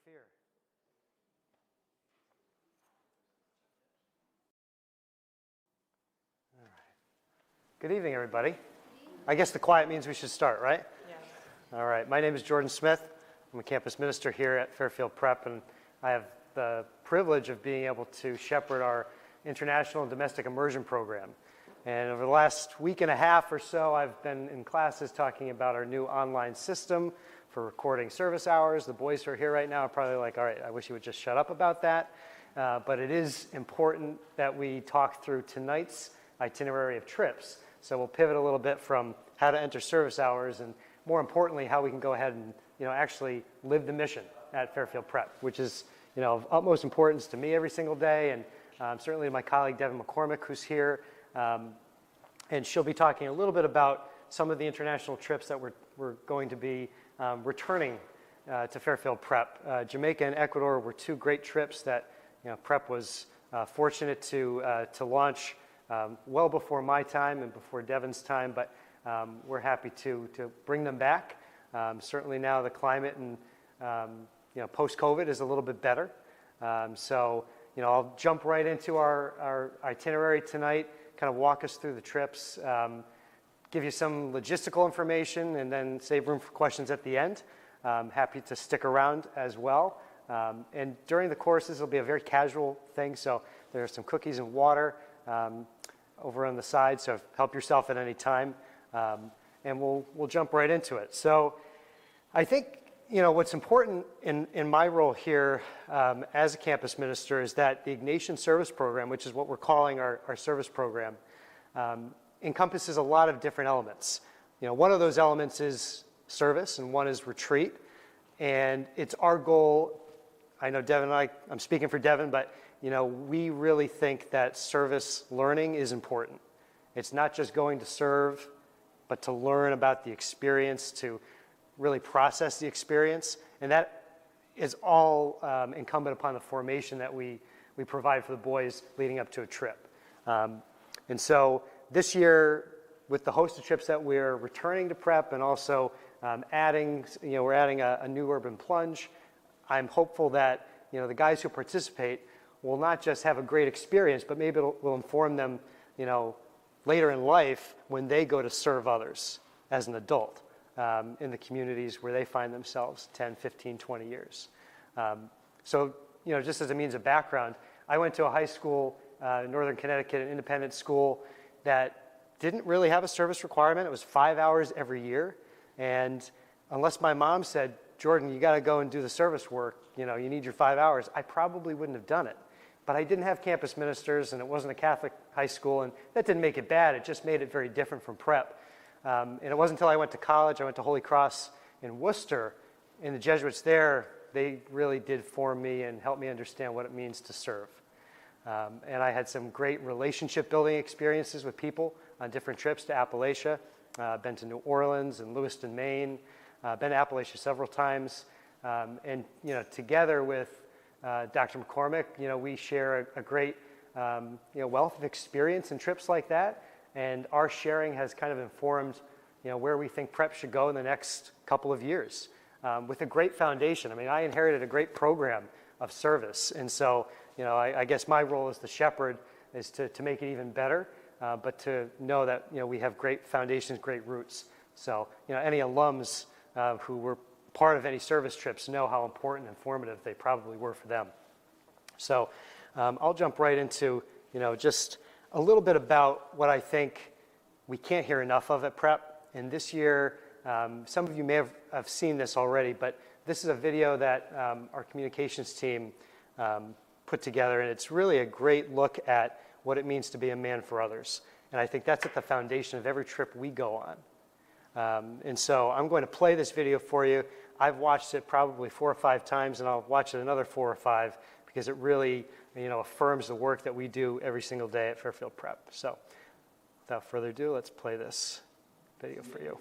fear. All right. Good evening, everybody. I guess the quiet means we should start, right? Yes. All right. My name is Jordan Smith. I'm a campus minister here at Fairfield Prep, and I have the privilege of being able to shepherd our international and domestic immersion program. And over the last week and a half or so, I've been in classes talking about our new online system for recording service hours. The boys who are here right now are probably like, all right, I wish you would just shut up about that. But it is important that we talk through tonight's itinerary of trips. So we'll pivot a little bit from how to enter service hours and more importantly, how we can go ahead and actually live the mission at Fairfield Prep, which is of utmost importance to me every single day, and certainly to my colleague Devin McCormick, who's here. And she'll be talking a little bit about some of the international trips that we're going to be returning to Fairfield Prep. Jamaica and Ecuador were two great trips that Prep was fortunate to launch well before my time and before Devin's time, but we're happy to bring them back. Certainly now the climate and post-COVID is a little bit better. So I'll jump right into our itinerary tonight, kind of walk us through the trips, give you some logistical information, and then save room for questions at the end. Happy to stick around as well. And during the courses, it'll be a very casual thing, so there are some cookies and water over on the side, so help yourself at any time. And we'll jump right into it. So I think what's important in my role here as a campus minister is that the Ignatian Service Program, which is what we're calling our service program, encompasses a lot of different elements. One of those elements is service and one is retreat. And it's our goal, I know Devin and I'm speaking for Devin, but we really think that service learning is important. It's not just going to serve, but to learn about the experience, to really process the experience. And that is all incumbent upon the formation that we provide for the boys leading up to a trip. And so this year, with the host of trips that we're returning to Prep and also we're adding a new urban plunge, I'm hopeful that the guys who participate will not just have a great experience, but maybe it will inform them later in life when they go to serve others as an adult in the communities where they find themselves 10, 15, 20 years. So just as a means of background, I went to a high school in Northern Connecticut, an independent school that didn't really have a service requirement. It was 5 hours every year. And unless my mom said, Jordan, you got to go and do the service work, you need your 5 hours, I probably wouldn't have done it. But I didn't have campus ministers, and it wasn't a Catholic high school, and that didn't make it bad. It just made it very different from Prep. And it wasn't until I went to college, I went to Holy Cross in Worcester, and the Jesuits there, they really did form me and help me understand what it means to serve. And I had some great relationship building experiences with people on different trips to Appalachia. Been to New Orleans and Lewiston, Maine. Been to Appalachia several times. And together with Dr. McCormick, we share a great wealth of experience in trips like that, and our sharing has kind of informed where we think Prep should go in the next couple of years with a great foundation. I mean, I inherited a great program of service, and so I guess my role as the shepherd is to make it even better, but to know that we have great foundations, great roots. So any alums who were part of any service trips know how important and formative they probably were for them. So I'll jump right into just a little bit about what I think we can't hear enough of at Prep. And this year, some of you may have seen this already, but this is a video that our communications team put together, and it's really a great look at what it means to be a man for others. And I think that's at the foundation of every trip we go on. And so I'm going to play this video for you. I've watched it probably 4 or 5 times, and I'll watch it another 4 or 5 because it really affirms the work that we do every single day at Fairfield Prep. So without further ado, let's play this video for you.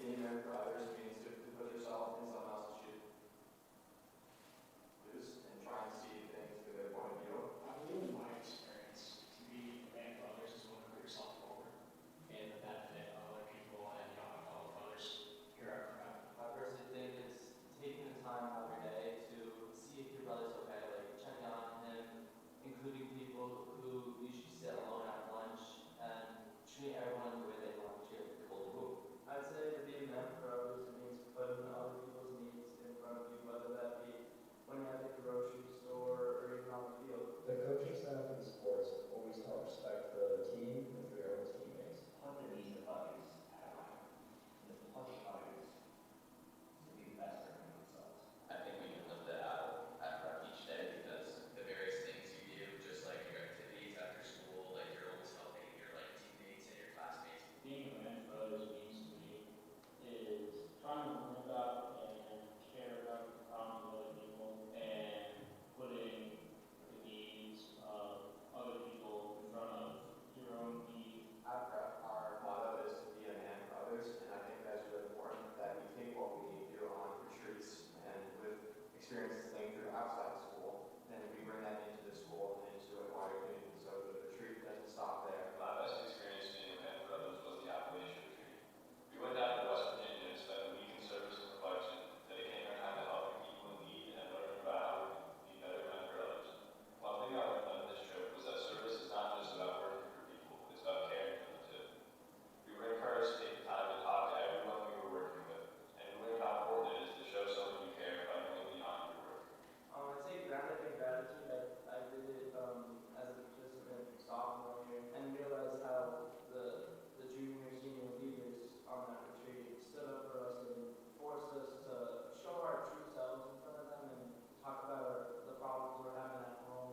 I personally think it's taking the time out of your day to see if your brother at the grocery store or even on the field. The coaching staff in sports always taught respect for the team and for your own teammates. Put the needs of others at a time. And to push others to be the best version of themselves. I think we can live that out at prep each day because the various things you do, just like your activities after school, like you're always helping your like teammates and your classmates. Being a man for others means to me is trying to learn about and care about the problems of other people and putting the needs of other people in front of your own need. At Prep, our motto is to be a man for others, and I think that's really important that we take what we do on retreats and with experiences linked through outside school, and we bring that into the school and into a wider community. So the retreat doesn't stop there. My best experience being a man for others was the Appalachian retreat. We went down to West Virginia and spent a week in service and reflection, dedicating our time to helping people in need and learning about how we can be better men for others. One thing I learned on this trip was that service is not just about working for people, it's about caring for them too. We were encouraged to take the time to talk to everyone we were working with, and we learned how important it is to show someone you care by going beyond your work. I'd say grounded in gratitude. I did it as a participant sophomore year and realized how the junior and senior leaders on that retreat stood up for us and forced us to show our true selves in front of them and talk about the problems we're having at home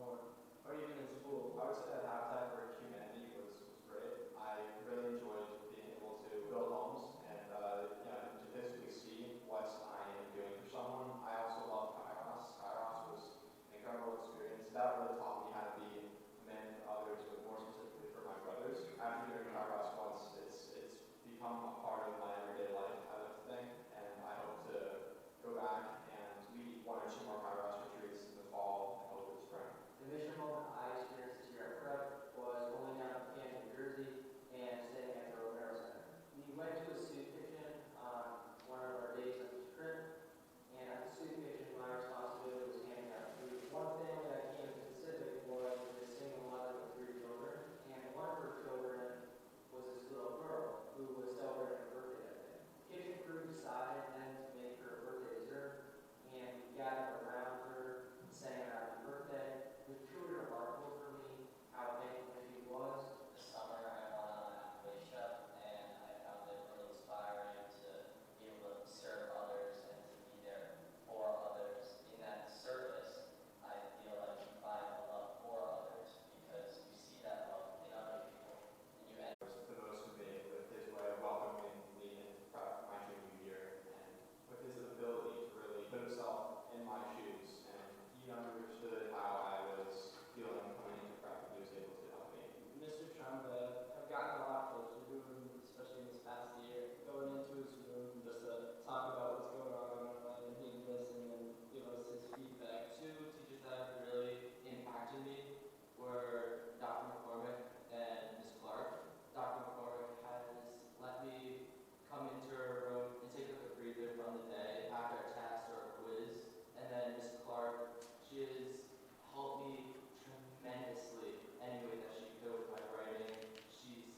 or even in school. I would say that halftime for humanity was great. I really enjoyed being able to build homes and to physically see what I am doing for someone. I also love Kairos. Kairos was an incredible experience. That really taught me how to be a man for others, but more specifically for my brothers. After doing Kairos once, it's become a part of my everyday life kind of thing, and I hope to go back and lead one or two more Kairos retreats in the fall and over the spring. The mission moment I experienced this year at Prep was rolling down to Camden, New Jersey, and staying at the Romero Center. We went to a soup kitchen on one of our days of the trip, and at the soup kitchen, my responsibility was handing out food. One family that came specific was a single mother with 3 children, and one of her children was this little girl who was celebrating her birthday that day. The kitchen crew decided then to make her a birthday dessert, and we gathered around her, sang happy birthday. It was truly remarkable for me how thankful she was. This summer I went on Appalachia and I found it really inspiring to be able to serve others and to be there for others. In that service, I feel like you find a love for others because you see that love in other people and you end The most for me with his way of welcoming me in my junior year and with his ability to really put himself in my shoes, and he understood how I was feeling coming into prep, and he was able to help me. Mr. Trump, I've gotten a lot closer to him, especially in this past year. Going into his room just to talk about what's going on in our life, and he'd listen and give us his feedback. 2 teachers that have really impacted me were Dr. McCormick and Ms. Clark. Dr. McCormick has let me come into her room and take a breather from the day after a test or a quiz. And then Ms. Clark, she has helped me tremendously any way that she could with my writing. She's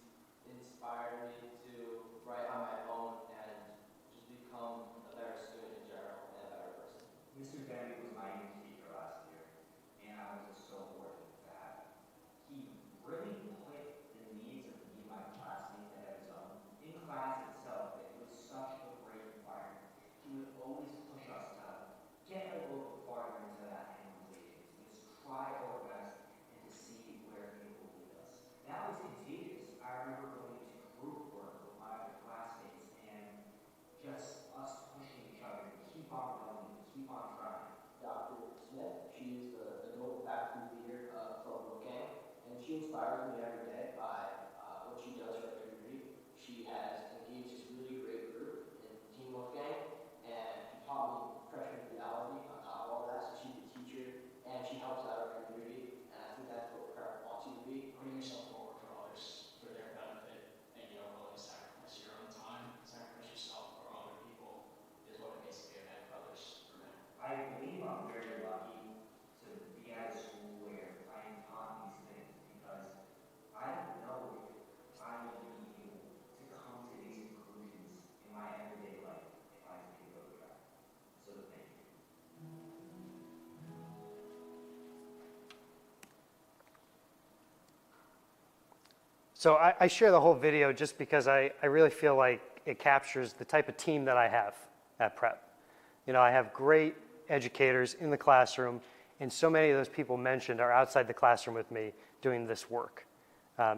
inspired me to write on my own and just become a better student in general and a better person. Mr. Bennett was my English teacher last year, and I was just so fortunate to have him. He really put the needs of me and my classmates ahead of his own. In class itself, it was such a great environment. He would always push us to get a little bit farther into that analyzation, to just try our best and to see where it will lead us. That was contagious. I remember going to group work with my other classmates and just us pushing each other to keep on going, to keep on trying. Dr. Smith, she's the adult faculty leader from Wolfgang, and she inspires me every day by what she does for the community. She has engaged this really great group in Team Wolfgang, and she taught me freshman theology on top of all that, so she's a teacher, and she helps out our community, and I think that's what Prep wants you to be. Putting yourself forward for others for their benefit and willing to sacrifice your own time, sacrifice yourself for other people is what it means to be a man for others for me. I believe I'm very lucky to be at a school where I am taught these things because I So I share the whole video just because I really feel like it captures the type of team that I have at Prep. You know, I have great educators in the classroom, and so many of those people mentioned are outside the classroom with me doing this work.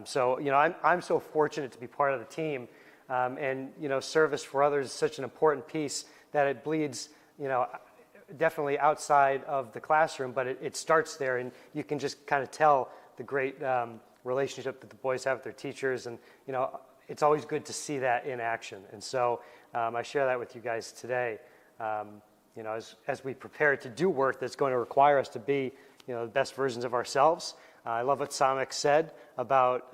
So, you know, I'm so fortunate to be part of the team, and, you know, service for others is such an important piece that it bleeds, you know, definitely outside of the classroom, but it starts there, and you can just kind of tell the great relationship that the boys have with their teachers, and, you know, it's always good to see that in action. And so I share that with you guys today. You know, as we prepare to do work that's going to require us to be, you know, the best versions of ourselves. I love what Samik said about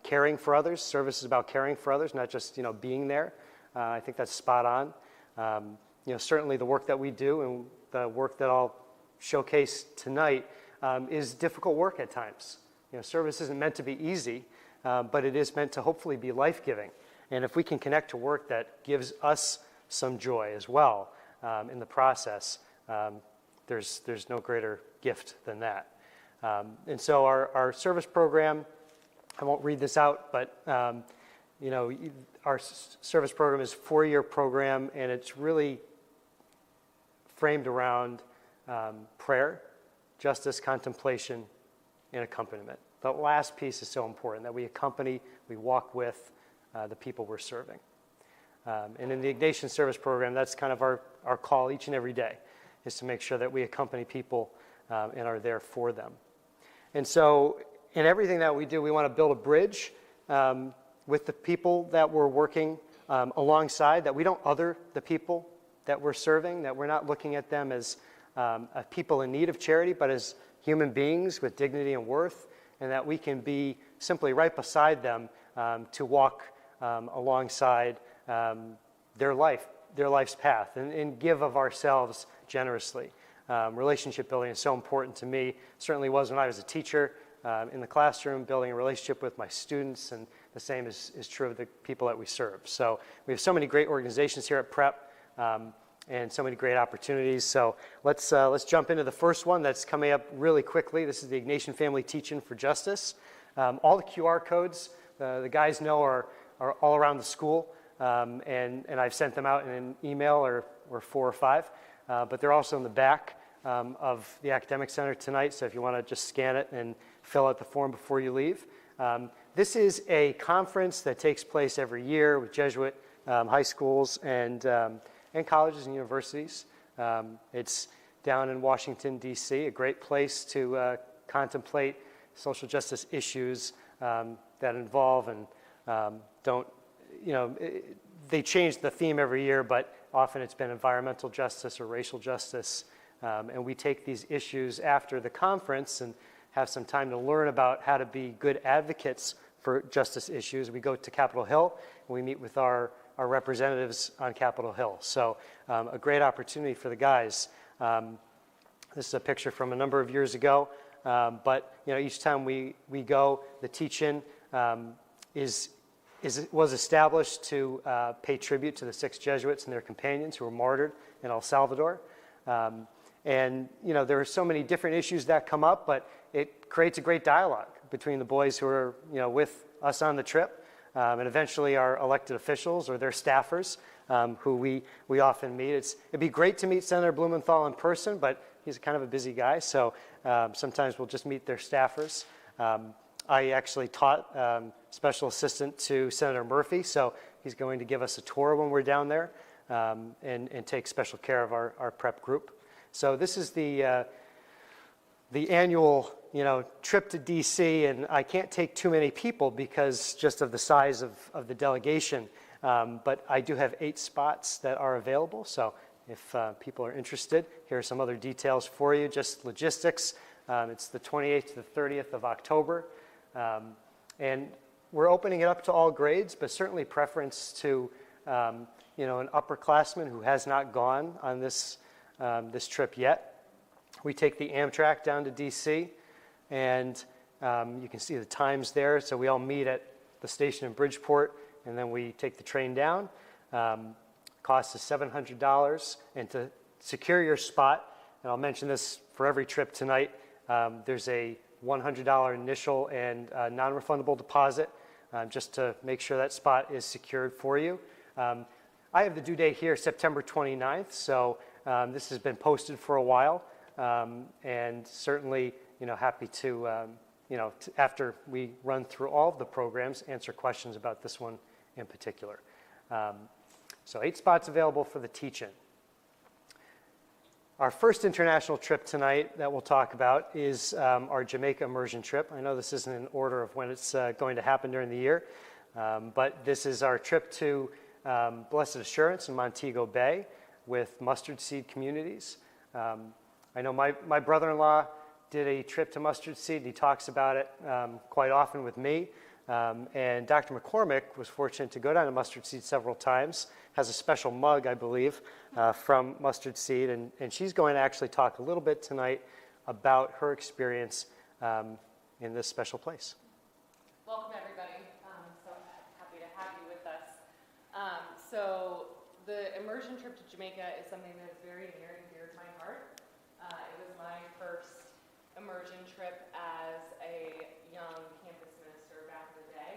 caring for others. Service is about caring for others, not just, you know, being there. I think that's spot on. You know, certainly the work that we do and the work that I'll showcase tonight is difficult work at times. You know, service isn't meant to be easy, but it is meant to hopefully be life-giving. And if we can connect to work that gives us some joy as well in the process, there's no greater gift than that. And so our service program, I won't read this out, but you know, our service program is a 4-year program, and it's really framed around prayer, justice, contemplation, and accompaniment. The last piece is so important, that we accompany, we walk with the people we're serving. And in the Ignatian Service Program, that's kind of our call each and every day, is to make sure that we accompany people and are there for them. And so in everything that we do, we want to build a bridge with the people that we're working alongside, that we don't other the people that we're serving, that we're not looking at them as people in need of charity, but as human beings with dignity and worth, and that we can be simply right beside them to walk alongside their life's path, and give of ourselves generously. Relationship building is so important to me. Certainly was when I was a teacher in the classroom, building a relationship with my students, and the same is true of the people that we serve. So we have so many great organizations here at Prep, and so many great opportunities. So let's jump into the first one that's coming up really quickly. This is the Ignatian Family Teach-In for Justice. All the QR codes the guys know are all around the school, and I've sent them out in an email or 4 or 5, but they're also in the back of the Academic Center tonight, so if you want to just scan it and fill out the form before you leave. This is a conference that takes place every year with Jesuit high schools and colleges and universities. It's down in Washington, D.C., a great place to contemplate social justice issues that involve and don't, you know, they change the theme every year, but often it's been environmental justice or racial justice. And we take these issues after the conference and have some time to learn about how to be good advocates for justice issues. We go to Capitol Hill and we meet with our representatives on Capitol Hill. So a great opportunity for the guys. This is a picture from a number of years ago, but you know, each time we go, the teach-in was established to pay tribute to the 6 Jesuits and their companions who were martyred in El Salvador. And you know, there are so many different issues that come up, but it creates a great dialogue between the boys who are, you know, with us on the trip, and eventually our elected officials or their staffers, who we often meet. It'd be great to meet Senator Blumenthal in person, but he's kind of a busy guy, so sometimes we'll just meet their staffers. I actually taught special assistant to Senator Murphy, so he's going to give us a tour when we're down there, and take special care of our prep group. So this is the annual, you know, trip to DC, and I can't take too many people because just of the size of the delegation, but I do have 8 spots that are available, so if people are interested, here are some other details for you, just logistics. It's the 28th to the 30th of October, and we're opening it up to all grades, but certainly preference to you know, an upperclassman who has not gone on this trip yet. We take the Amtrak down to DC, and you can see the times there. So we all meet at the station in Bridgeport, and then we take the train down. Cost is $700, and to secure your spot, and I'll mention this for every trip tonight, there's a $100 initial and non-refundable deposit just to make sure that spot is secured for you. I have the due date here, September 29th, so this has been posted for a while, and certainly, happy to, after we run through all of the programs, answer questions about this one in particular. So 8 spots available for the teach-in. Our first international trip tonight that we'll talk about is our Jamaica immersion trip. I know this isn't in order of when it's going to happen during the year, but this is our trip to Blessed Assurance in Montego Bay with Mustard Seed Communities. I know my brother-in-law did a trip to Mustard Seed, and he talks about it quite often with me. And Dr. McCormick was fortunate to go down to Mustard Seed several times, has a special mug, I believe, from Mustard Seed, and she's going to actually talk a little bit tonight about her experience in this special place. Welcome, everybody. I'm so happy to have you with us. So the immersion trip to Jamaica is something that is very near and dear to my heart. It was my first immersion trip as a young campus minister back in the day,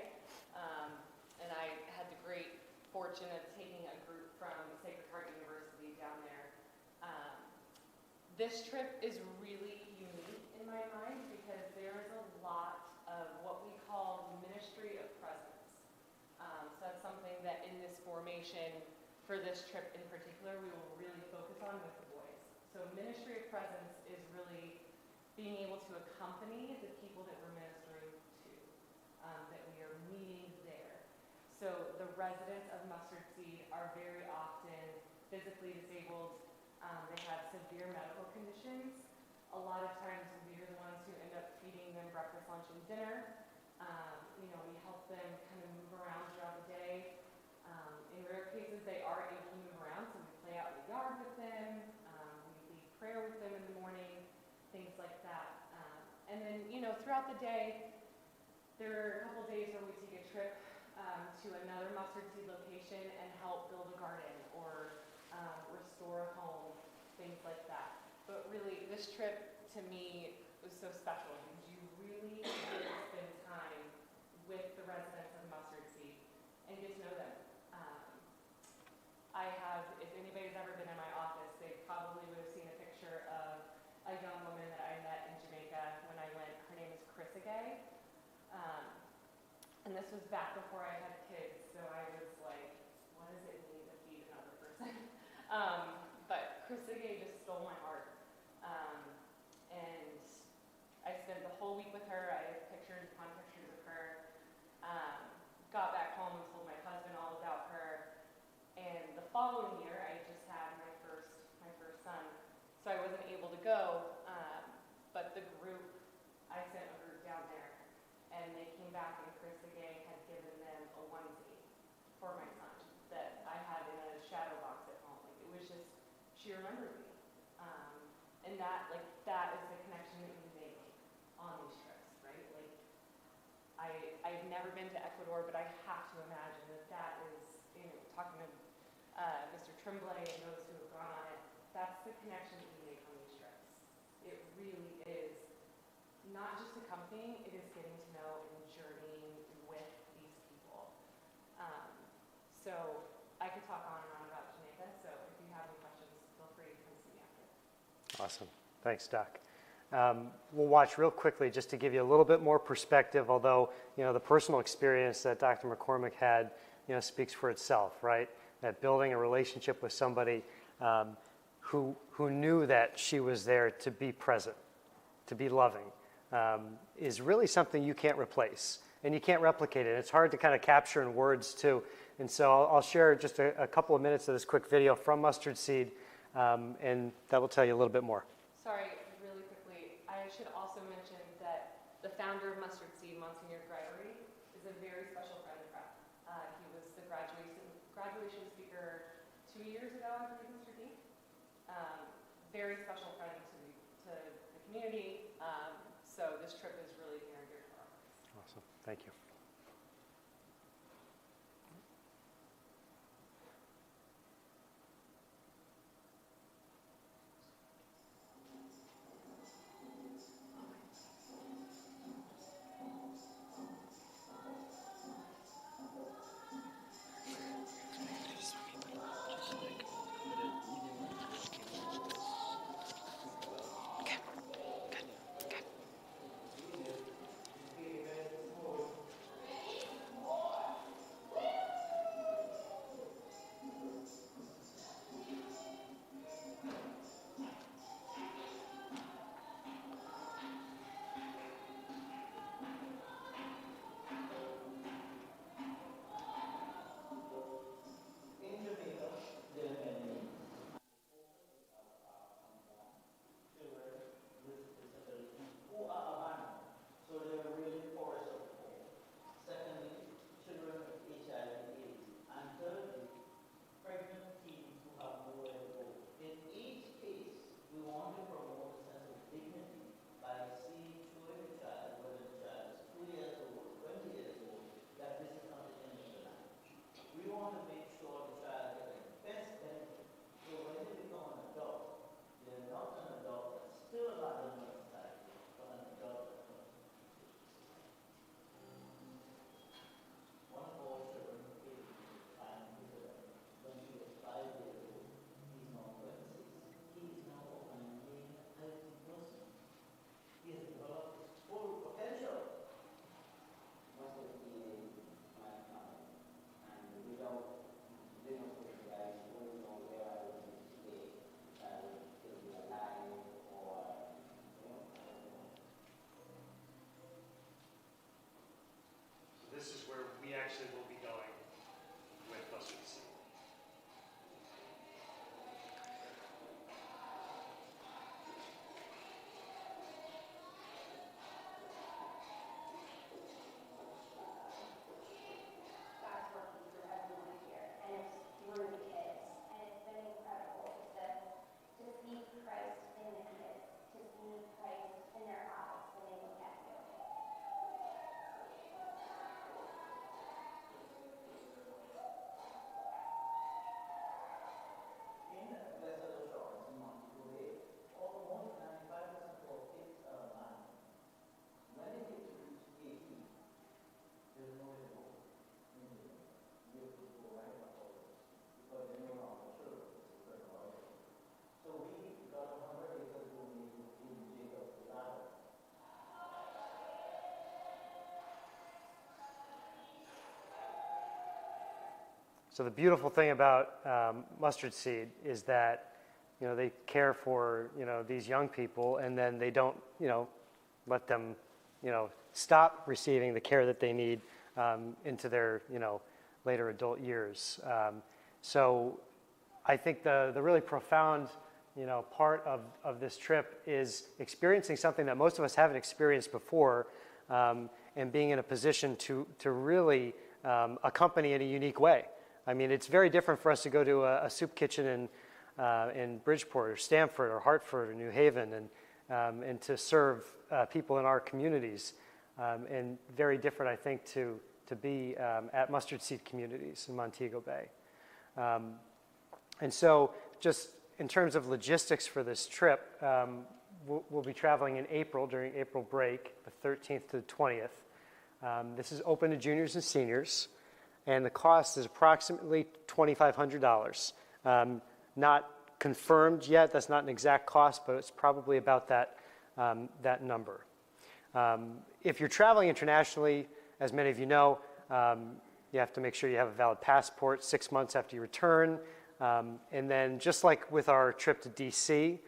and I had the great fortune of taking a group from Sacred Heart University down there. This trip is really unique in my mind because there is a lot of what we call ministry of presence. So that's something that in this formation for this trip in particular we will really focus on with the boys. So ministry of presence is really being able to accompany the people that we're ministering to, that we are meeting there. So the residents of Mustard Seed are very often physically disabled. They have severe medical conditions. A lot of times we are the ones who end up feeding them breakfast, lunch, and dinner. We help them kind of move around throughout the day. In rare cases, they are able to move around, so we play out in the yard with them. We lead prayer with them in the morning, things like that. And then, throughout the day, there are a couple days where we take a trip to another Mustard Seed location and help build a garden or restore a home, things like that. But really, this trip to me was so special because you really get to spend time with the residents of Mustard Seed and get to know them. I have, if anybody's ever been in my office, they probably would have seen a picture of a young woman that I met in Jamaica when I went. Her name is Chris Agay. And this was back before I had kids, so I was like, what does it mean to feed another person? But Chris Agay just stole my heart. And I spent the whole week with her. I have pictures upon pictures of her. Got back home and told my husband all about her. And the following year, I just had my first son, so I wasn't able to go. But the group, I sent a group down there, and they came back, and Chris Agay had given them a onesie for my son that I had in a shadow box at home. Like, it was just, she remembered me, and that is the connection that we make on these trips, right? Like, I've never been to Ecuador, but I have to imagine that is, talking to Mr. Tremblay and those who have gone on it, that's the connection that we make on these trips. It really is not just accompanying, it is getting to know and journeying with these people. So I could talk on and on about Jamaica, so if you have any questions, feel free to come see me after. Awesome. Thanks, Doc. We'll watch real quickly just to give you a little bit more perspective, although, the personal experience that Dr. McCormick had, speaks for itself, right? That building a relationship with somebody who knew that she was there to be present, to be loving, is really something you can't replace, and you can't replicate it. It's hard to kind of capture in words, too. And so I'll share just a couple of minutes of this quick video from Mustard Seed, and that will tell you a little bit more. Sorry, really quickly, I should also mention that the founder of Mustard Seed, Monsignor Gregory, is a very special friend of Prep. He was the graduation speaker 2 years ago, I believe, Mr. Dean. Very special friend to the community, so this trip is really near and dear to our hearts. Awesome. Thank you. So the beautiful thing about Mustard Seed is that, they care for, these young people, and then they don't, let them, stop receiving the care that they need into their, later adult years. So I think the really profound, part of this trip is experiencing something that most of us haven't experienced before, and being in a position to really accompany in a unique way. I mean, it's very different for us to go to a soup kitchen in Bridgeport or Stamford or Hartford or New Haven and to serve people in our communities, and very different, I think, to be at Mustard Seed Communities in Montego Bay. And so just in terms of logistics for this trip, we'll be traveling in April, during April break, the 13th to the 20th. This is open to juniors and seniors, and the cost is approximately $2,500. Not confirmed yet, that's not an exact cost, but it's probably about that number. If you're traveling internationally, as many of you know, you have to make sure you have a valid passport 6 months after you return. And then just like with our trip to DC,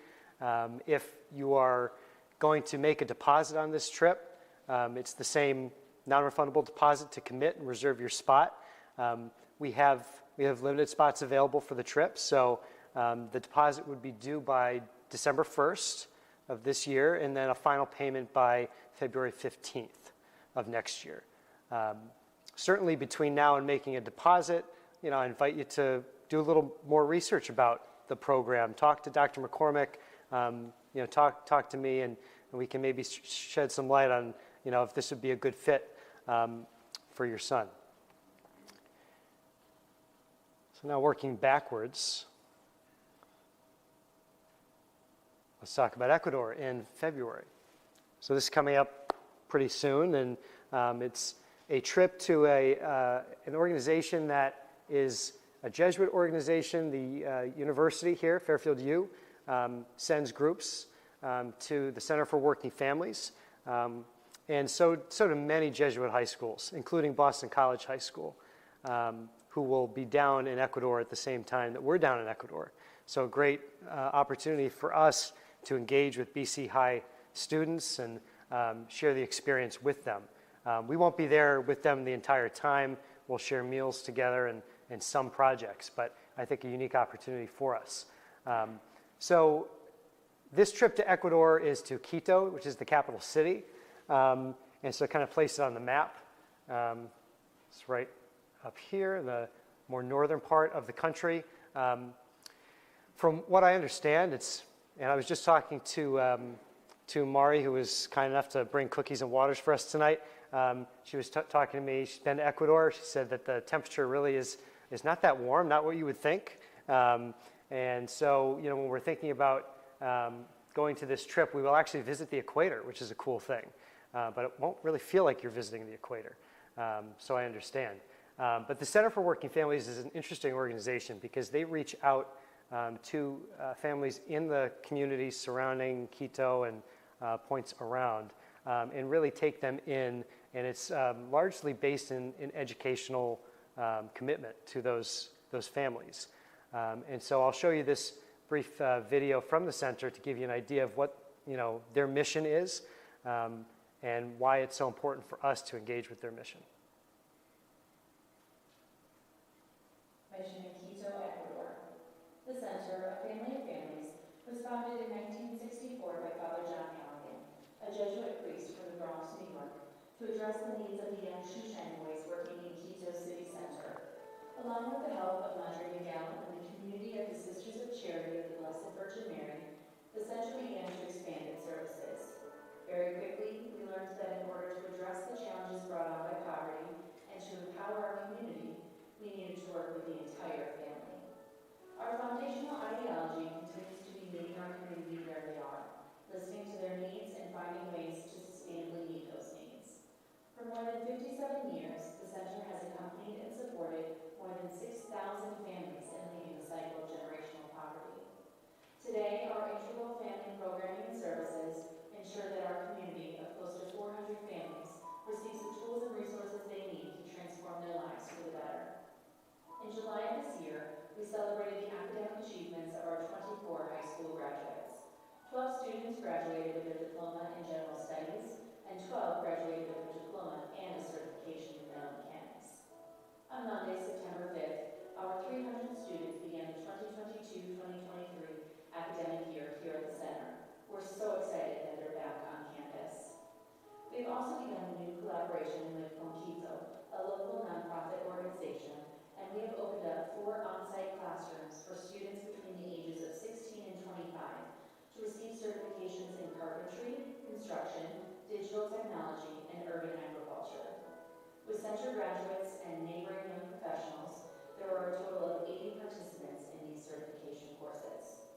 if you are going to make a deposit on this trip, it's the same non-refundable deposit to commit and reserve your spot. We have limited spots available for the trip, so the deposit would be due by December 1st of this year, and then a final payment by February 15th of next year. Certainly between now and making a deposit, I invite you to do a little more research about the program. Talk to Dr. McCormick, talk to me, and we can maybe shed some light on, if this would be a good fit for your son. So now working backwards, let's talk about Ecuador in February. So this is coming up pretty soon, and it's a trip to an organization that is a Jesuit organization. The university here, Fairfield U, sends groups to the Center for Working Families, and so do many Jesuit high schools, including Boston College High School, who will be down in Ecuador at the same time that we're down in Ecuador. So a great opportunity for us to engage with BC High students and share the experience with them. We won't be there with them the entire time. We'll share meals together and some projects, but I think a unique opportunity for us. So this trip to Ecuador is to Quito, which is the capital city, and so kind of place it on the map. It's right up here in the more northern part of the country. From what I understand, and I was just talking to Mari, who was kind enough to bring cookies and waters for us tonight. She was talking to me. She's been to Ecuador. She said that the temperature really is not that warm, not what you would think. And so, when we're thinking about going to this trip, we will actually visit the equator, which is a cool thing. But it won't really feel like you're visiting the equator. So I understand. But the Center for Working Families is an interesting organization because they reach out to families in the communities surrounding Quito and points around, and really take them in. And it's largely based in educational commitment to those families. And so I'll show you this brief video from the center to give you an idea of what their mission is, and why it's so important for us to engage with their mission. Mission in Quito, Ecuador. The Center, a family of families, was founded in 1964 by Father John Halligan, a Jesuit priest from the Bronx, New York, to address the needs of the young Shushan boys working in Quito City Center. Along with the help of Madre Miguel and the community of the Sisters of Charity of the Blessed Virgin Mary, the center began to expand its services. Very quickly, we learned that in order to address the challenges brought on by poverty and to empower our community, we needed to work with the entire family. Our foundational ideology continues to be meeting our community where they are, listening to their needs and finding ways to sustainably meet those needs. For more than 57 years, the center has accompanied and supported more than 6,000 families in leaving the cycle of generational poverty. Today, our integral family programming and services ensure that our community of close to 400 families receives the tools and resources they need to transform their lives for the better. In July excited that they're back on campus. We've also begun a new collaboration with Onquito, a local nonprofit organization, and we have opened up 4 on-site classrooms for students between the ages of 16 and 25 to receive certifications in carpentry, construction, digital technology, and urban agriculture. With center graduates and neighboring young professionals, there are a total of 80 participants in these certification courses.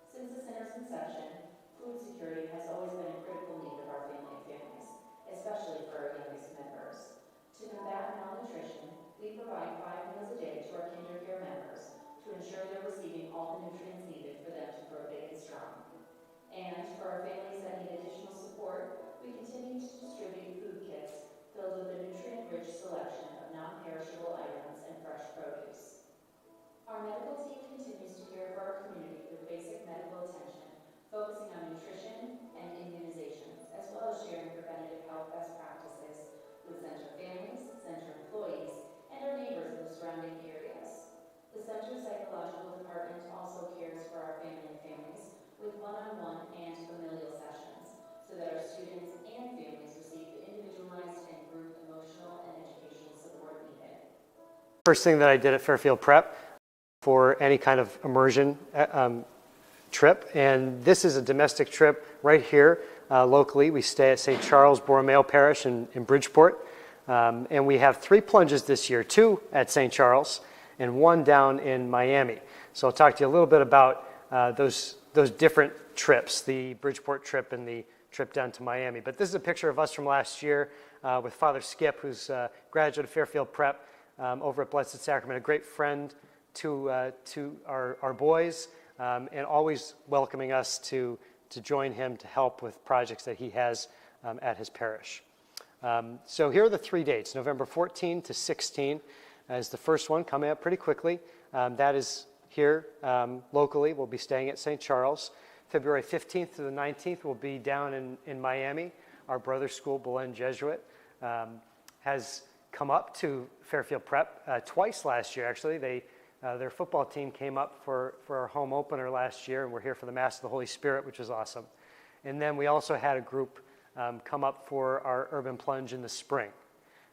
Since the center's inception, food security has always been a critical need of our family of families, especially for our youngest members. To combat malnutrition, we provide 5 meals a day to our Kinder Care members to ensure they're receiving all the nutrients needed for them to grow big and strong. And for our families that need additional support, we continue to distribute food kits filled with a nutrient-rich selection of non-perishable items and fresh produce. Our medical team continues to care for our community with basic medical attention, focusing on nutrition and immunizations, as well as sharing preventative health best practices with center families, center employees, and our neighbors in the surrounding areas. The center's psychological department also cares for our family of families with one-on-one and familial sessions so that our students and families receive the individualized and group emotional and educational support needed. First thing that I did at Fairfield Prep for any kind of immersion trip, and this is a domestic trip right here locally. We stay at St. Charles Borromeo Parish in Bridgeport, and we have 3 plunges this year, 2 at St. Charles and 1 down in Miami. So I'll talk to you a little bit about those different trips, the Bridgeport trip and the trip down to Miami. But this is a picture of us from last year with Father Skip, who's a graduate of Fairfield Prep over at Blessed Sacrament, a great friend to our boys, and always welcoming us to join him to help with projects that he has at his parish. So here are the 3 dates. November 14 to 16 is the first one, coming up pretty quickly. That is here locally. We'll be staying at St. Charles. February 15th to the 19th, we'll be down in Miami. Our brother school, Belen Jesuit, has come up to Fairfield Prep twice last year, actually. Their football team came up for our home opener last year, and we're here for the Mass of the Holy Spirit, which is awesome. And then we also had a group come up for our urban plunge in the spring.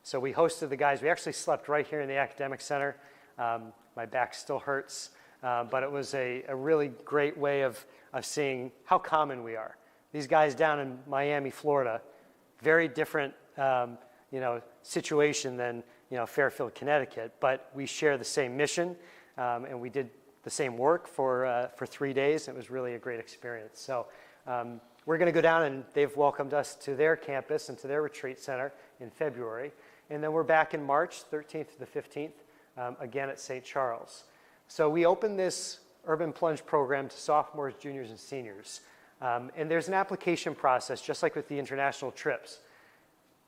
So we hosted the guys. We actually slept right here in the academic center. My back still hurts, but it was a really great way of seeing how common we are. These guys down in Miami, Florida, very different situation than Fairfield, Connecticut, but we share the same mission, and we did the same work for 3 days. It was really a great experience. So we're going to go down, and they've welcomed us to their campus and to their retreat center in February. And then we're back in March 13th to the 15th, again at St. Charles. So we opened this Urban Plunge program to sophomores, juniors, and seniors. And there's an application process, just like with the international trips.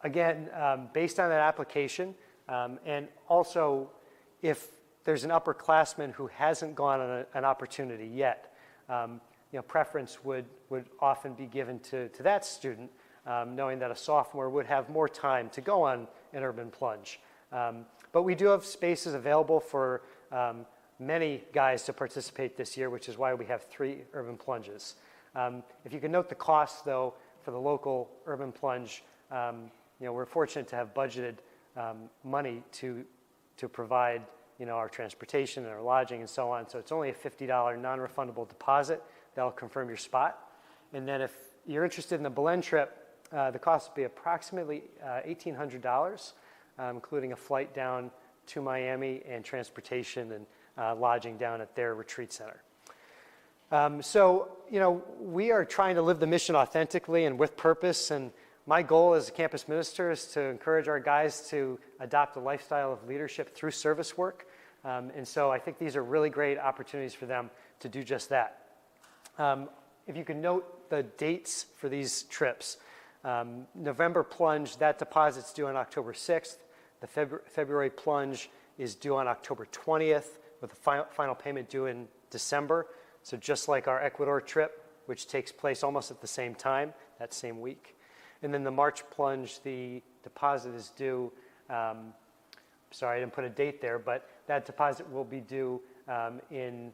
Again, based on that application, and also if there's an upperclassman who hasn't gone on an opportunity yet, preference would often be given to that student, knowing that a sophomore would have more time to go on an urban plunge. But we do have spaces available for many guys to participate this year, which is why we have 3 urban plunges. If you can note the cost, though, for the local urban plunge, we're fortunate to have budgeted money to provide our transportation and our lodging and so on. So it's only a $50 non-refundable deposit that'll confirm your spot. And then if you're interested in the Belen trip, the cost will be approximately $1,800, including a flight down to Miami and transportation and lodging down at their retreat center. We are trying to live the mission authentically and with purpose, and my goal as a campus minister is to encourage our guys to adopt a lifestyle of leadership through service work. And so I think these are really great opportunities for them to do just that. If you can note the dates for these trips, November plunge, that deposit's due on October 6th. The February plunge is due on October 20th, with the final payment due in December. So just like our Ecuador trip, which takes place almost at the same time, that same week. And then the March plunge, the deposit is due, sorry, I didn't put a date there, but that deposit will be due in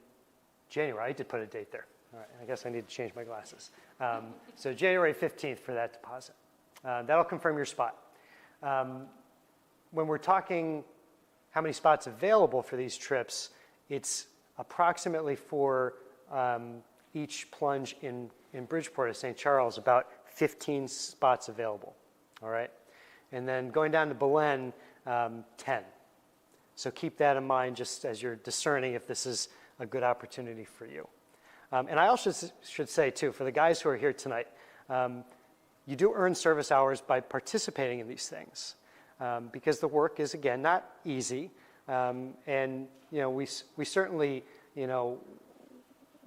January. I did put a date there. All right, I guess I need to change my glasses. So January 15th for that deposit. That'll confirm your spot. When we're talking how many spots available for these trips, it's approximately for each plunge in Bridgeport or St. Charles, about 15 spots available, all right? And then going down to Belen, 10. So keep that in mind just as you're discerning if this is a good opportunity for you. And I also should say, too, for the guys who are here tonight, you do earn service hours by participating in these things because the work is, again, not easy. And, you know, we certainly, you know,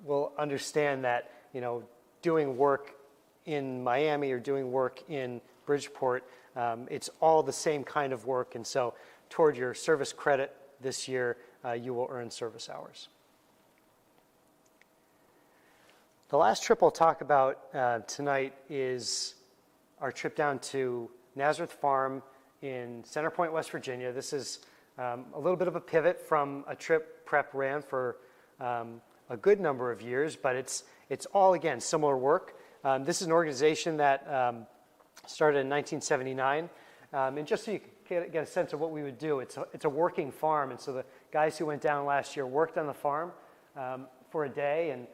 will understand that, you know, doing work in Miami or doing work in Bridgeport, it's all the same kind of work. And so toward your service credit this year, you will earn service hours. The last trip I'll talk about tonight is our trip down to Nazareth Farm in Center Point, West Virginia. This is a little bit of a pivot from a trip Prep ran for a good number of years, but it's all, again, similar work. This is an organization that started in 1979, and just so you can get a sense of what we would do, it's a working farm, and so the guys who went down last year worked on the farm for a day and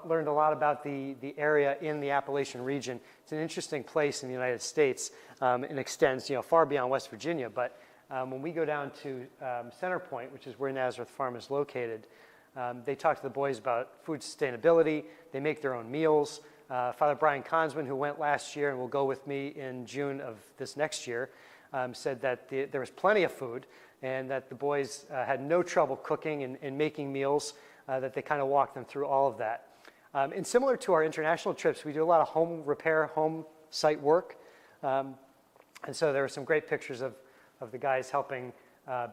learned a lot about the area in the Appalachian region. It's an interesting place in the United States and extends, you know, far beyond West Virginia. But when we go down to Center Point, which is where Nazareth Farm is located, they talk to the boys about food sustainability. They make their own meals. Father Brian Consman, who went last year and will go with me in June of this next year, said that there was plenty of food and that the boys had no trouble cooking and making meals. That they kind of walk them through all of that. And similar to our international trips, we do a lot of home repair, home site work. And so there are some great pictures of the guys helping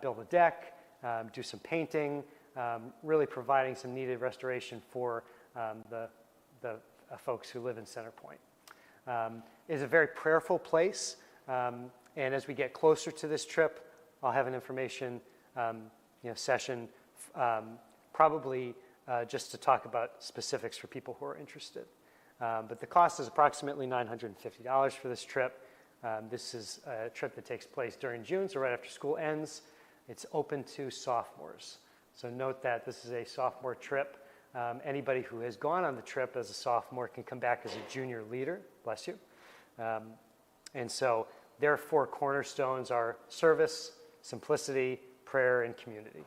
build a deck, do some painting, really providing some needed restoration for the folks who live in Center Point. It's a very prayerful place. And as we get closer to this trip, I'll have an information session probably just to talk about specifics for people who are interested. But the cost is approximately $950 for this trip. This is a trip that takes place during June, so right after school ends. It's open to sophomores. So note that this is a sophomore trip. Anybody who has gone on the trip as a sophomore can come back as a junior leader, bless you. And so their four cornerstones are service, simplicity, prayer, and community.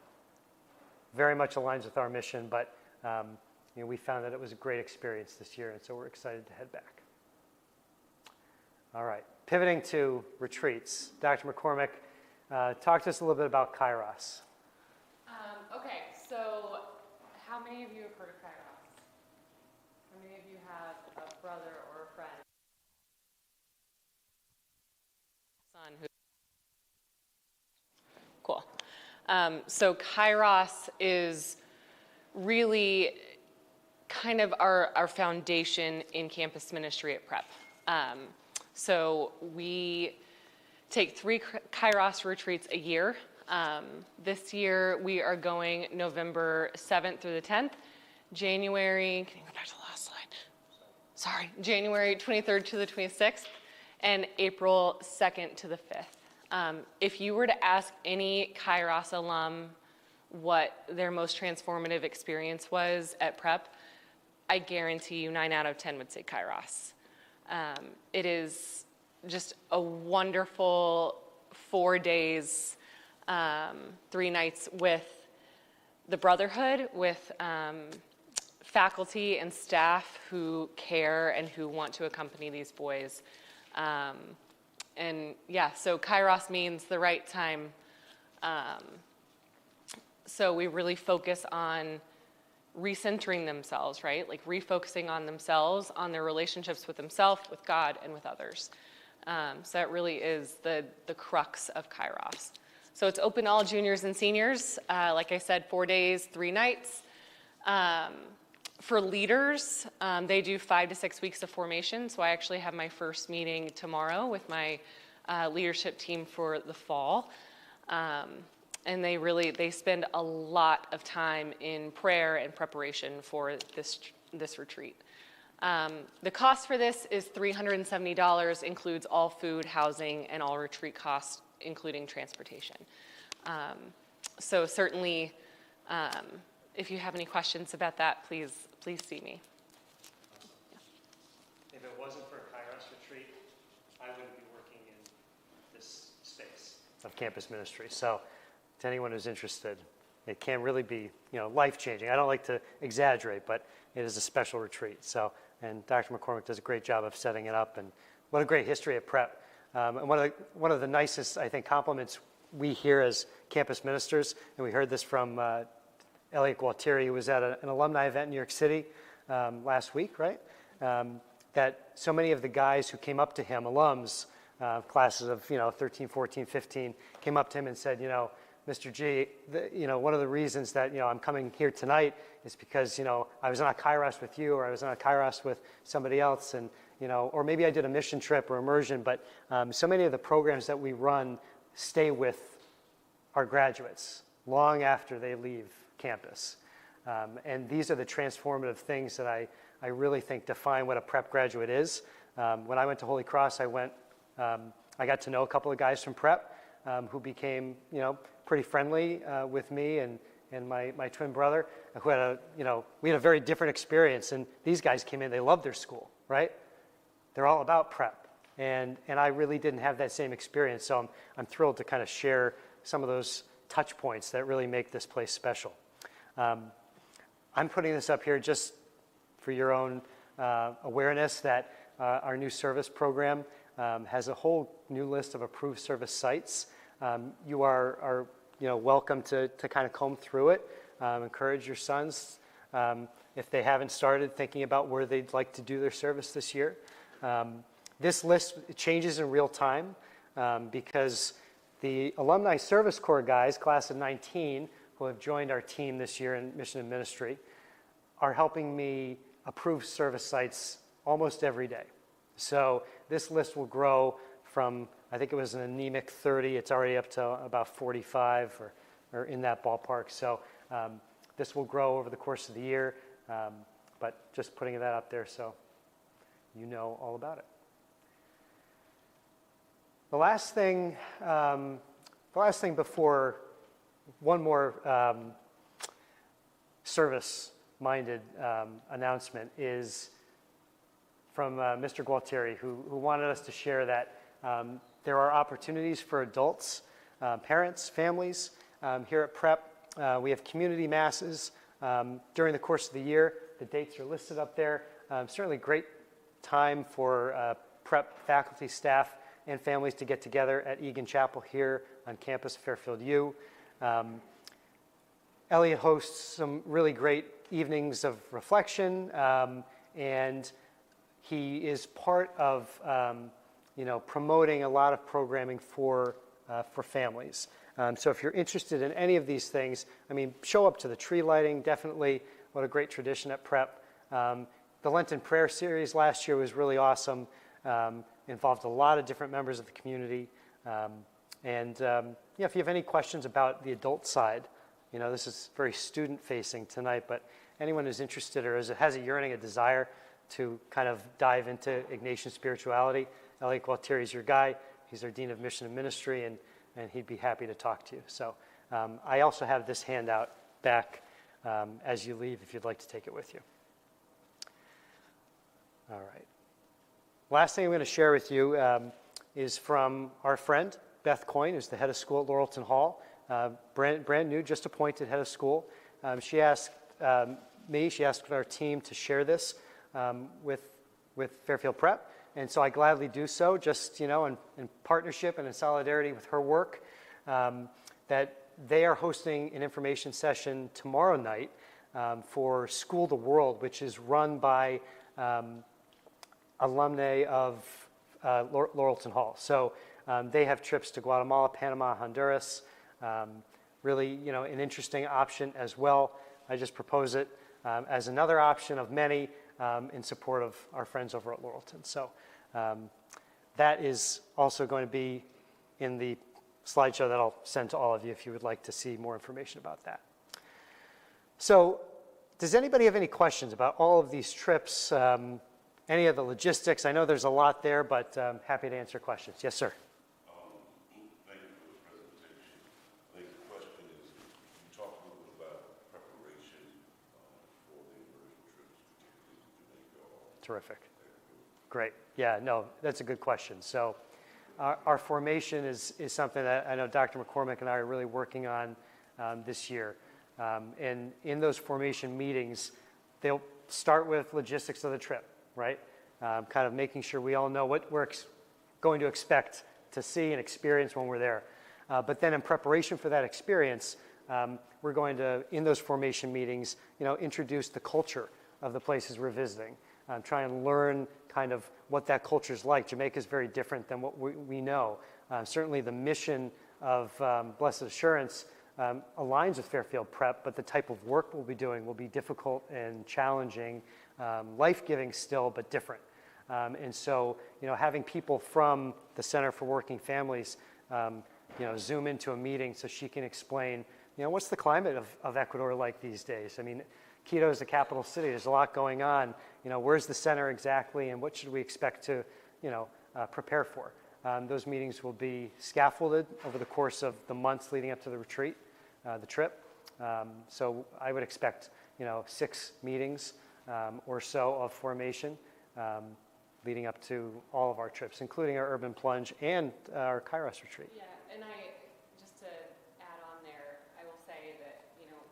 Very much aligns with our mission, but we found that it was a great experience this year, and so we're excited to head back. All right, pivoting to retreats. Dr. McCormick, talk to us a little bit about Kairos. Okay, so how many of you have heard of Kairos? How many of you have a brother or a friend? Son who. Cool. So Kairos is really kind of our foundation in campus ministry at Prep. So we take 3 Kairos retreats a year. This year we are going November 7th through the 10th, January, can you go back to the last slide? Sorry, January 23rd to the 26th, and April 2nd to the 5th. If you were to ask any Kairos alum what their most transformative experience was at Prep, I guarantee you 9 out of 10 would say Kairos. It is just a wonderful 4 days, 3 nights with the Brotherhood, with faculty and staff who care and who want to accompany these boys. And yeah, so Kairos means the right time. So we really focus on recentering themselves, right? Like refocusing on themselves, on their relationships with themselves, with God, and with others. So that really is the crux of Kairos. So it's open to all juniors and seniors. Like I said, 4 days, 3 nights. For leaders, they do 5 to 6 weeks of formation. So I actually have my first meeting tomorrow with my leadership team for the fall. And they spend a lot of time in prayer and preparation for this retreat. The cost for this is $370, includes all food, housing, and all retreat costs, including transportation. So certainly, if you have any questions about that, please see me. If it wasn't for a Kairos retreat, I wouldn't be working in this space of campus ministry. So to anyone who's interested, it can really be, life-changing. I don't like to exaggerate, but it is a special retreat. So, and Dr. McCormick does a great job of setting it up, and what a great history at Prep. And one of the nicest, I think, compliments we hear as campus ministers, and we heard this from Elliot Gualtieri, who was at an alumni event in New York City last week, right? That so many of the guys who came up to him, alums, classes of 13, 14, 15, came up to him and said, Mr. G, one of the reasons that I'm coming here tonight is because I was on a Kairos with you, or I was on a Kairos with somebody else, and or maybe I did a mission trip or immersion. But so many of the programs that we run stay with our graduates long after they leave campus, and these are the transformative things that I really think define what a Prep graduate is. When I went to Holy Cross, I got to know a couple of guys from Prep who became pretty friendly with me and my twin brother, who had we had a very different experience. And these guys came in, they loved their school, right? They're all about Prep, and I really didn't have that same experience. So I'm thrilled to kind of share some of those touch points that really make this place special. I'm putting this up here just for your own awareness that our new service program has a whole new list of approved service sites. You are welcome to kind of comb through it. Encourage your sons, if they haven't started, thinking about where they'd like to do their service this year. This list changes in real time because the Alumni Service Corps guys, class of 19, who have joined our team this year in Mission and Ministry, are helping me approve service sites almost every day. So this list will grow from, I think it was an anemic 30, it's already up to about 45 or in that ballpark. So this will grow over the course of the year, but just putting that up there so you know all about it. The last thing before one more service-minded announcement is from Mr. Gualtieri, who wanted us to share that there are opportunities for adults, parents, families here at Prep. We have community masses during the course of the year. The dates are listed up there. Certainly great time for Prep faculty, staff, and families to get together at Egan Chapel here on campus, Fairfield U. Elliot hosts some really great evenings of reflection, and he is part of promoting a lot of programming for families. So if you're interested in any of these things, show up to the tree lighting, definitely. What a great tradition at Prep. The Lenten Prayer Series last year was really awesome. Involved a lot of different members of the community. If you have any questions about the adult side, this is very student-facing tonight, but anyone who's interested or has a yearning, a desire to kind of dive into Ignatian spirituality, Elliot Gualtieri is your guy. He's our Dean of Mission and Ministry, and he'd be happy to talk to you. So I also have this handout back as you leave if you'd like to take it with you. All right. Last thing I'm going to share with you is from our friend, Beth Coyne, who's the head of school at Laurelton Hall, brand new, just appointed head of school. She asked she asked our team to share this with Fairfield Prep, and so I gladly do so, just in partnership and in solidarity with her work, that they are hosting an information session tomorrow night for School the World, which is run by alumni of Laurelton Hall. So they have trips to Guatemala, Panama, Honduras. Really, an interesting option as well. I just propose it as another option of many in support of our friends over at Laurelton. So that is also going to be in the slideshow that I'll send to all of you if you would like to see more information about that. So does anybody have any questions about all of these trips, any of the logistics? I know there's a lot there, but happy to answer questions. Yes, sir. Thank you for the presentation. I think the question is, you talked a little bit about preparation for the immersion trips, particularly to Jamaica. Terrific. Great. Yeah, no, that's a good question. So our formation is something that I know Dr. McCormick and I are really working on this year. And in those formation meetings, they'll start with logistics of the trip, right? Kind of making sure we all know what we're going to expect to see and experience when we're there. But then in preparation for that experience, we're going to, in those formation meetings, introduce the culture of the places we're visiting. Try and learn kind of what that culture is like. Jamaica is very different than what we know. Certainly the mission of Blessed Assurance aligns with Fairfield Prep, but the type of work we'll be doing will be difficult and challenging, life-giving still, but different. And so, having people from the Center for Working Families, zoom into a meeting so she can explain, what's the climate of Ecuador like these days? I mean, Quito is the capital city. There's a lot going on. Where's the center exactly, and what should we expect to, prepare for? Those meetings will be scaffolded over the course of the months leading up to the retreat, the trip. So I would expect, 6 meetings or so of formation leading up to all of our trips, including our urban plunge and our Kairos retreat. Yeah, and just to add on there, I will say that,